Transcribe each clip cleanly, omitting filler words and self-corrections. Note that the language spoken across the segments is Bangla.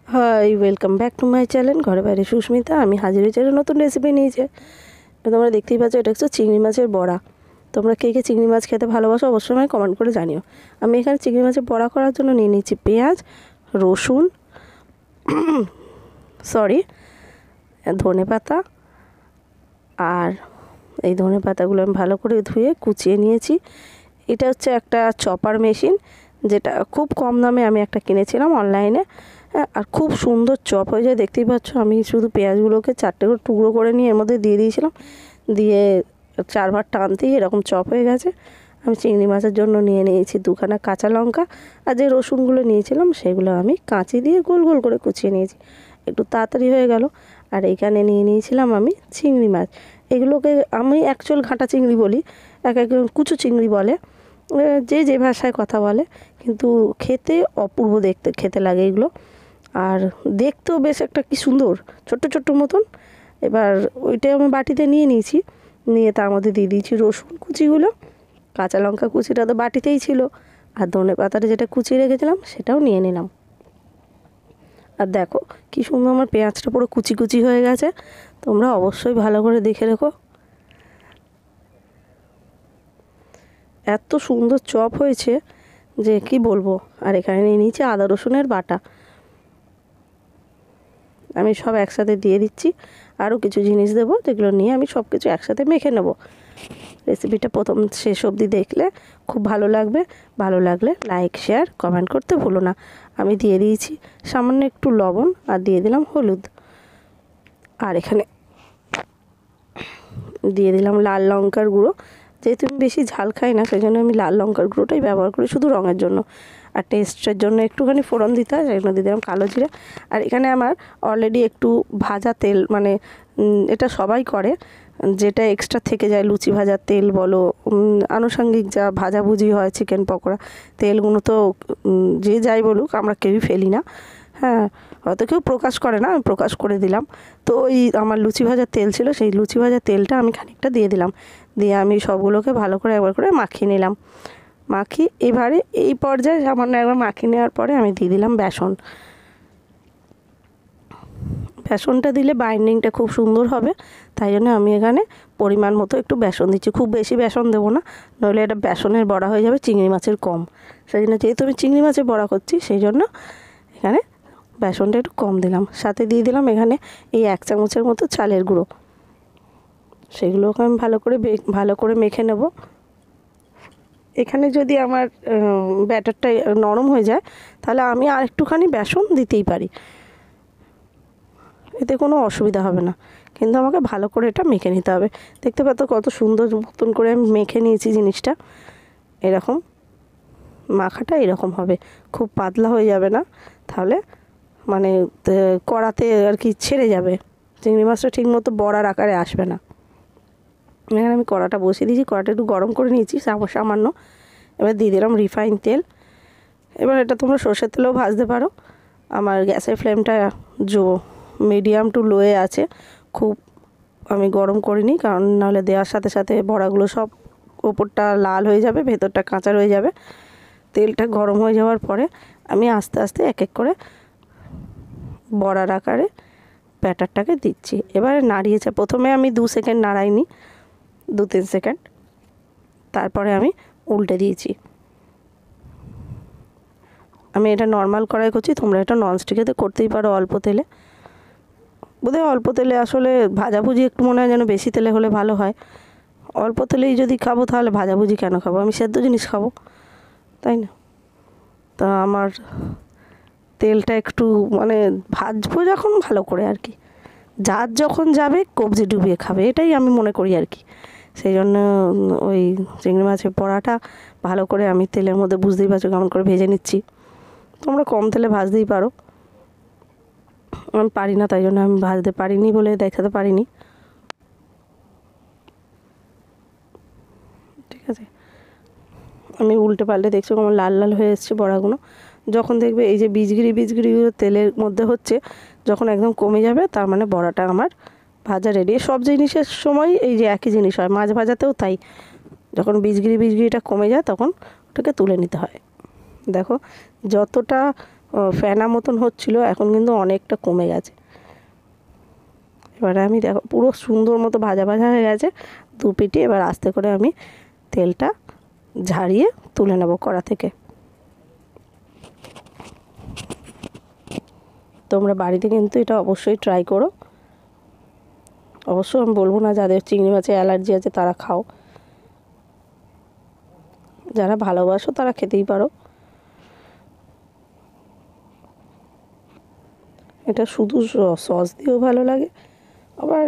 High, welcome back to my channel ঘরে বাইরে সুস্মিতা। আমি হাজির হয়েছি একটা নতুন রেসিপি নিয়েছে। তোমরা দেখতেই পাচ্ছ, এটা হচ্ছে চিংড়ি মাছের বড়া। তোমরা কে কে চিংড়ি মাছ খেতে ভালোবাসো অবশ্যই আমায় কমেন্ট করে জানিও। আমি এখানে চিংড়ি মাছের বড়া করার জন্য নিয়ে নিচ্ছি পেঁয়াজ, রসুন, ধনেপাতা। আর এই ধনেপাতাগুলো আমি ভালো করে ধুয়ে কুচিয়ে নিয়েছি। এটা হচ্ছে একটা চপার মেশিন, যেটা খুব কম দামে আমি একটা কিনেছিলাম অনলাইনে। আর খুব সুন্দর চপ হয়ে যায়, দেখতেই পাচ্ছ। আমি শুধু পেঁয়াজগুলোকে 4টে করে টুকরো করে নিয়ে এর মধ্যে দিয়ে দিয়েছিলাম, দিয়ে 4 বার টানতেই এরকম চপ হয়ে গেছে। আমি চিংড়ি মাছের জন্য নিয়ে নিয়েছি 2খানা কাঁচা লঙ্কা, আর যে রসুনগুলো নিয়েছিলাম সেগুলো আমি কাঁচি দিয়ে গোল গোল করে কুচিয়ে নিয়েছি, একটু তাড়াতাড়ি হয়ে গেল। আর এইখানে নিয়ে নিয়েছিলাম আমি চিংড়ি মাছ। এগুলোকে আমি অ্যাকচুয়াল ঘাটা চিংড়ি বলি, এক একজন কুচো চিংড়ি বলে, যে যে ভাষায় কথা বলে, কিন্তু খেতে অপূর্ব দেখতে খেতে লাগে এগুলো। আর দেখতেও বেশ একটা কি সুন্দর ছোট্ট ছোট্ট মতন। এবার ওইটাই আমি বাটিতে নিয়ে নিয়েছি, নিয়ে তার মধ্যে দিয়ে দিয়েছি রসুন কুচিগুলো, কাঁচা লঙ্কা কুচিটা তো বাটিতেই ছিল, আর ধনেপাতাটা যেটা কুচিয়ে রেখেছিলাম সেটাও নিয়ে নিলাম। আর দেখো কি সুন্দর আমার পেঁয়াজটা পুরো কুচি কুচি হয়ে গেছে। তোমরা অবশ্যই ভালো করে দেখে রেখো, এত সুন্দর চপ হয়েছে যে কি বলবো। আর এখানে নিয়ে নিয়েছি আদা রসুনের বাটা, আমি সব একসাথে দিয়ে দিচ্ছি। আরও কিছু জিনিস দেবো, যেগুলো নিয়ে আমি সব কিছু একসাথে মেখে নেব। রেসিপিটা প্রথম শেষ অবধি দেখলে খুব ভালো লাগবে। ভালো লাগলে লাইক, শেয়ার, কমেন্ট করতে ভুলো না। আমি দিয়ে দিয়েছি সামান্য একটু লবণ, আর দিয়ে দিলাম হলুদ, আর এখানে দিয়ে দিলাম লাল লঙ্কার গুঁড়ো। যেহেতু আমি বেশি ঝাল খাই না, সেই জন্য আমি লাল লঙ্কার গুঁড়োটাই ব্যবহার করি শুধু রঙের জন্য। আর টেস্টের জন্য একটুখানি ফোড়ন দিতে হয়, সেই জন্য দিয়ে দিলাম কালো জিরা। আর এখানে আমার অলরেডি একটু ভাজা তেল, মানে এটা সবাই করে, যেটা এক্সট্রা থেকে যায়, লুচি ভাজার তেল বলো, আনুষঙ্গিক যা ভাজাভুজি হয়, চিকেন পকোড়া, তেলগুলো তো যে যাই বলুক আমরা কেউই ফেলি না। হ্যাঁ, হয়তো কেউ প্রকাশ করে না, আমি প্রকাশ করে দিলাম। তো ওই আমার লুচি ভাজার তেল ছিল, সেই লুচি ভাজার তেলটা আমি খানিকটা দিয়ে দিলাম, দিয়ে আমি সবগুলোকে ভালো করে একবার করে মাখিয়ে নিলাম। এবারে এই পর্যায়ে সামান্য একবার মাখিয়ে নেওয়ার পরে আমি দিয়ে দিলাম বেসন। বেসনটা দিলে বাইন্ডিংটা খুব সুন্দর হবে, তাই জন্য আমি এখানে পরিমাণ মতো একটু বেসন দিচ্ছি। খুব বেশি বেসন দেবো না, নইলে এটা বেসনের বড়া হয়ে যাবে, চিংড়ি মাছের কম। সেই জন্য যেহেতু আমি চিংড়ি মাছের বড়া করছি, সেই জন্য এখানে বেসনটা একটু কম দিলাম। সাথে দিয়ে দিলাম এখানে এই 1 চামচের মতো চালের গুঁড়ো। সেগুলোকে আমি ভালো করে মেখে নেব। এখানে যদি আমার ব্যাটারটা নরম হয়ে যায়, তাহলে আমি আর একটুখানি বেসন দিতেই পারি, এতে কোনো অসুবিধা হবে না। কিন্তু আমাকে ভালো করে এটা মেখে নিতে হবে। দেখতে পাচ্ছ কত সুন্দর মতন করে আমি মেখে নিয়েছি জিনিসটা। এরকম মাখাটা এরকম হবে, খুব পাতলা হয়ে যাবে না, তাহলে মানে কড়াতে আর কি ছেড়ে যাবে, চিংড়ি মাছটা ঠিক মতো বড়ার আকারে আসবে না। এখানে আমি কড়াটা বসিয়ে দিয়েছি, কড়াটা একটু গরম করে নিয়েছি সামান্য। এবার দিয়ে দিলাম রিফাইন তেল। এবার এটা তোমরা সর্ষের তেলেও ভাজতে পারো। আমার গ্যাসের ফ্লেমটা মিডিয়াম টু লোয়ে আছে, খুব আমি গরম করিনি, কারণ নাহলে দেওয়ার সাথে সাথে বড়াগুলো সব ওপরটা লাল হয়ে যাবে, ভেতরটা কাঁচা রয়ে যাবে। তেলটা গরম হয়ে যাওয়ার পরে আমি আস্তে আস্তে এক এক করে বড়ার আকারে ব্যাটারটাকে দিচ্ছি। এবারে নাড়িয়েছে, প্রথমে আমি 2 সেকেন্ড নাড়াইনি, 2-3 সেকেন্ড, তারপরে আমি উল্টে দিয়েছি। আমি এটা নর্মাল কড়াই করছি, তোমরা এটা ননস্টিকেতে করতেই পারো অল্প তেলে। বোধহয় অল্প তেলে আসলে ভাজাভুজি একটু মনে হয় যেন বেশি তেলে হলে ভালো হয়। অল্প তেলেই যদি খাবো তাহলে ভাজাভুজি কেন খাবো, আমি সেদ্ধ জিনিস খাবো, তাই না? তা আমার তেলটা একটু মানে ভাজবো যখন ভালো করে আর কি, যার যখন যাবে কবজি ডুবিয়ে খাবে, এটাই আমি মনে করি আর কি। সেই জন্য ওই চিংড়ি মাছের বড়াটা ভালো করে আমি তেলের মধ্যে, বুঝতেই পারছো কেমন করে ভেজে নিচ্ছি। তোমরা কম তেলে ভাজতেই পারো, আমি পারি না, তাই জন্য আমি ভাজতে পারিনি বলে দেখাতে পারিনি। ঠিক আছে, আমি উল্টে পাল্টে দেখছি কেমন লাল লাল হয়ে এসছে বড়াগুলো। যখন দেখবে এই যে বীজগিরিগুলো তেলের মধ্যে হচ্ছে, যখন একদম কমে যাবে, তার মানে বড়াটা আমার ভাজা রেডি। সব জিনিসের সময় এই যে একই জিনিস হয়, মাছ ভাজাতেও তাই, যখন বীজগিরিটা কমে যায় তখন ওটাকে তুলে নিতে হয়। দেখো যতটা ফেনা মতন হচ্ছিল, এখন কিন্তু অনেকটা কমে গেছে। এবারে আমি দেখো পুরো সুন্দর মতো ভাজা ভাজা হয়ে গেছে দু পিঠে। এবার আস্তে করে আমি তেলটা ঝারিয়ে তুলে নেব কড়া থেকে। তোমরা বাড়িতে কিন্তু এটা অবশ্যই ট্রাই করো। অবশ্য আমি বলবো না যাদের চিংড়ি মাছে অ্যালার্জি আছে তারা খাও, যারা ভালোবাসো তারা খেতেই পারো। এটা শুধু সস দিয়েও ভালো লাগে, আবার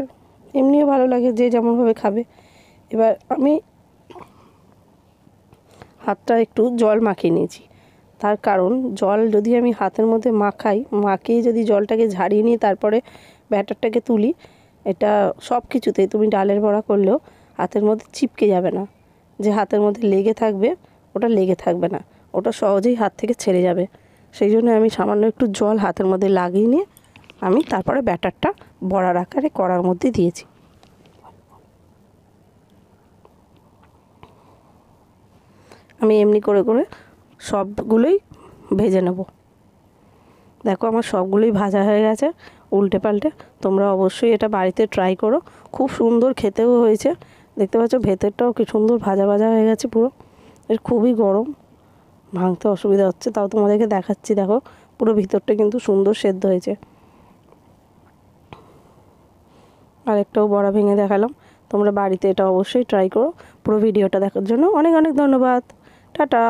এমনিও ভালো লাগে, যে যেমনভাবে খাবে। এবার আমি হাতটা একটু জল মাখিয়ে নিয়েছি, তার কারণ জল যদি আমি হাতের মধ্যে মাখিয়ে যদি জলটাকে ঝারিয়ে নিই তারপরে ব্যাটারটাকে তুলি, এটা সব কিছুতেই তুমি ডালের বড়া করলেও হাতের মধ্যে চিপকে যাবে না, যে হাতের মধ্যে লেগে থাকবে ওটা লেগে থাকবে না, ওটা সহজেই হাত থেকে ছেড়ে যাবে। সেই জন্য আমি সামান্য একটু জল হাতের মধ্যে লাগিয়ে নিয়ে আমি তারপরে ব্যাটারটা বড়ার আকারে কড়ার মধ্যে দিয়েছি। আমি এমনি করে করে সবগুলোই ভেজে নেব। দেখো আমার সবগুলোই ভাজা হয়ে গেছে উল্টে পাল্টে। তোমরা অবশ্যই এটা বাড়িতে ট্রাই করো, খুব সুন্দর খেতেও হয়েছে। দেখতে পাচ্ছ ভেতরটাও কি সুন্দর ভাজা ভাজা হয়ে গেছে পুরো। এর খুবই গরম, ভাঙতে অসুবিধা হচ্ছে, তাও তোমাদেরকে দেখাচ্ছি। দেখো পুরো ভিতরটা কিন্তু সুন্দর সেদ্ধ হয়েছে। আর একটাও বড়া ভেঙে দেখালাম। তোমরা বাড়িতে এটা অবশ্যই ট্রাই করো। পুরো ভিডিওটা দেখার জন্য অনেক অনেক ধন্যবাদ। টাটা।